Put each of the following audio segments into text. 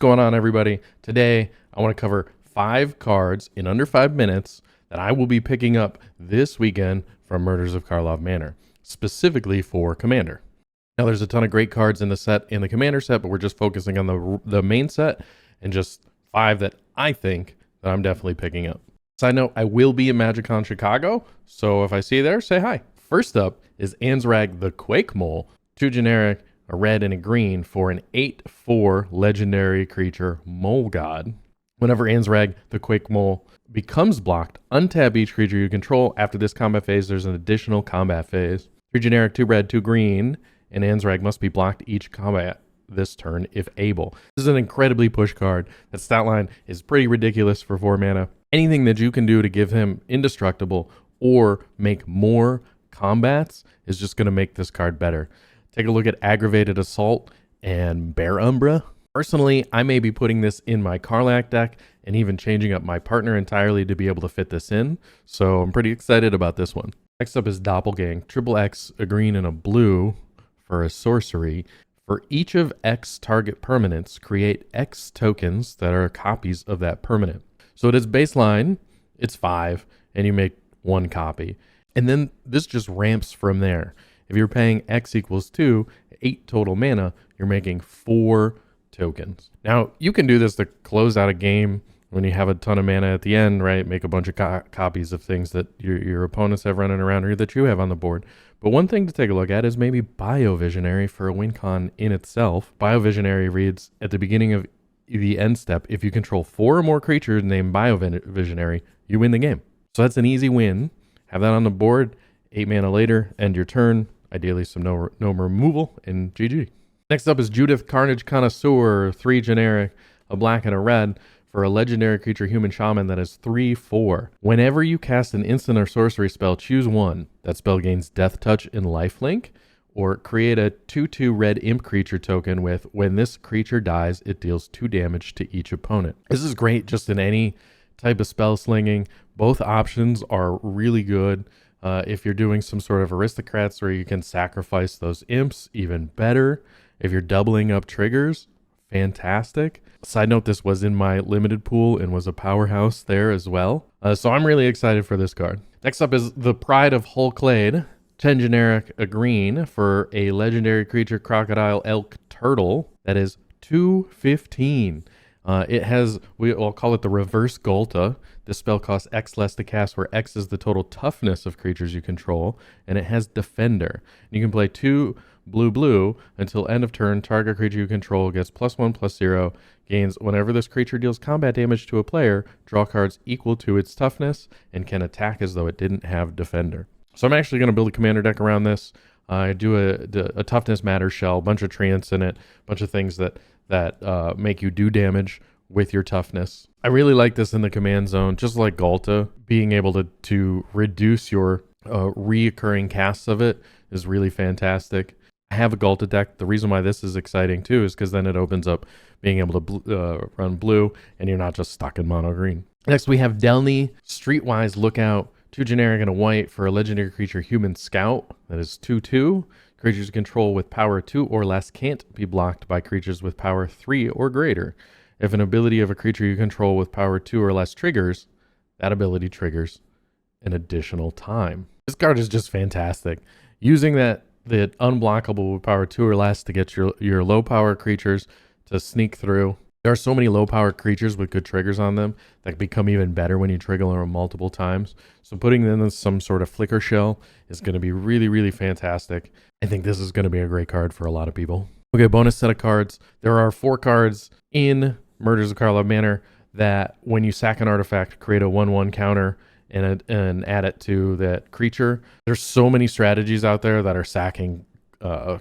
Going on, everybody? Today I want to cover 5 cards in under 5 minutes that I will be picking up this weekend from Murders of Karlov Manor, specifically for Commander. Now there's a ton of great cards in the set, in the Commander set, but we're just focusing on the main set and just 5 that I think that I'm definitely picking up. Side note, I will be at MagicCon Chicago, so if I see you there, say hi. First up is Ansrag the Quake Mole, 2 generic, a red and a green for an 8/4 legendary creature mole god. Whenever Ansrag the Quake Mole becomes blocked, untap each creature you control. After this combat phase, there's an additional combat phase. 3 generic, 2 red, 2 green, and Ansrag must be blocked each combat this turn if able. This is an incredibly push card. That stat line is pretty ridiculous for 4 mana. Anything that you can do to give him indestructible or make more combats is just going to make this card better. Take a look at Aggravated Assault and Bear Umbra. Personally, I may be putting this in my Karlak deck and even changing up my partner entirely to be able to fit this in. So I'm pretty excited about this one. Next up is Doppelgang. Triple X, a green and a blue for a sorcery. For each of X target permanents, create X tokens that are copies of that permanent. So it is baseline, it's 5, and you make 1 copy. And then this just ramps from there. If you're paying X equals 2, 8 total mana, you're making 4 tokens. Now, you can do this to close out a game when you have a ton of mana at the end, right? Make a bunch of copies of things that your opponents have running around or that you have on the board. But one thing to take a look at is maybe Biovisionary for a win con in itself. Biovisionary reads, at the beginning of the end step, if you control 4 or more creatures named Biovisionary, you win the game. So that's an easy win. Have that on the board. 8 mana later, end your turn. Ideally some no removal, and GG. Next up is Judith Carnage Connoisseur, 3 generic, a black and a red, for a legendary creature human shaman that is 3/4. Whenever you cast an instant or sorcery spell, choose 1. That spell gains Death Touch and Lifelink, or create a 2/2 red imp creature token with, when this creature dies, it deals 2 damage to each opponent. This is great just in any type of spell slinging. Both options are really good. If you're doing some sort of aristocrats where you can sacrifice those imps, even better. If you're doubling up triggers, fantastic. Side note, this was in my limited pool and was a powerhouse there as well. So I'm really excited for this card. Next up is the Pride of Hulklade, 10 generic, a green for a legendary creature, crocodile, elk, turtle that is 2/15. It has, we'll call it the reverse Golta. This spell costs X less to cast, where X is the total toughness of creatures you control, and it has Defender. You can play 2 blue until end of turn. Target creature you control gets +1/+0, gains whenever this creature deals combat damage to a player, draw cards equal to its toughness, and can attack as though it didn't have Defender. So I'm actually going to build a commander deck around this. I do a toughness matter shell, a bunch of treants in it, a bunch of things that make you do damage with your toughness. I really like this in the command zone, just like Golta. Being able to reduce your reoccurring casts of it is really fantastic. I have a Golta deck. The reason why this is exciting too is because then it opens up being able to run blue, and you're not just stuck in mono green. Next we have Delny, Streetwise Lookout, 2 generic and a white for a legendary creature, Human Scout, that is 2/2. Creatures you control with power 2 or less can't be blocked by creatures with power 3 or greater. If an ability of a creature you control with power 2 or less triggers, that ability triggers an additional time. This card is just fantastic. Using that unblockable with power 2 or less to get your low power creatures to sneak through. There are so many low power creatures with good triggers on them that become even better when you trigger them multiple times. So putting them in some sort of flicker shell is going to be really, really fantastic. I think this is going to be a great card for a lot of people. Okay, bonus set of cards. There are 4 cards in Murders of Karlov Manor that when you sack an artifact, create a 1/1 counter and add it to that creature. There's so many strategies out there that are sacking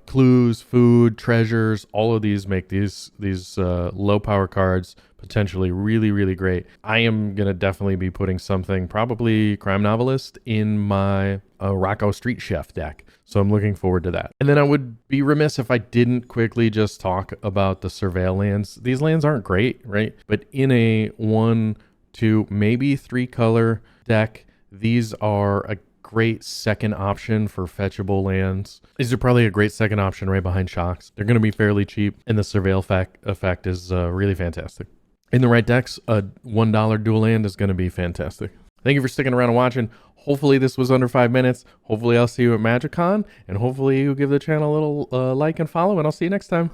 clues, food, treasures. All of these make these low power cards potentially really, really great. I am going to definitely be putting something, probably Crime Novelist, in my Rocco Street Chef deck. So I'm looking forward to that. And then I would be remiss if I didn't quickly just talk about the Surveil lands. These lands aren't great, right? But in a 1, 2, maybe 3 color deck, these are a great second option for fetchable lands. These are probably a great second option right behind Shocks. They're going to be fairly cheap, and the Surveil effect is really fantastic. In the right decks, a $1 dual land is going to be fantastic. Thank you for sticking around and watching. Hopefully this was under 5 minutes. Hopefully I'll see you at MagicCon, and hopefully you give the channel a little like and follow, and I'll see you next time.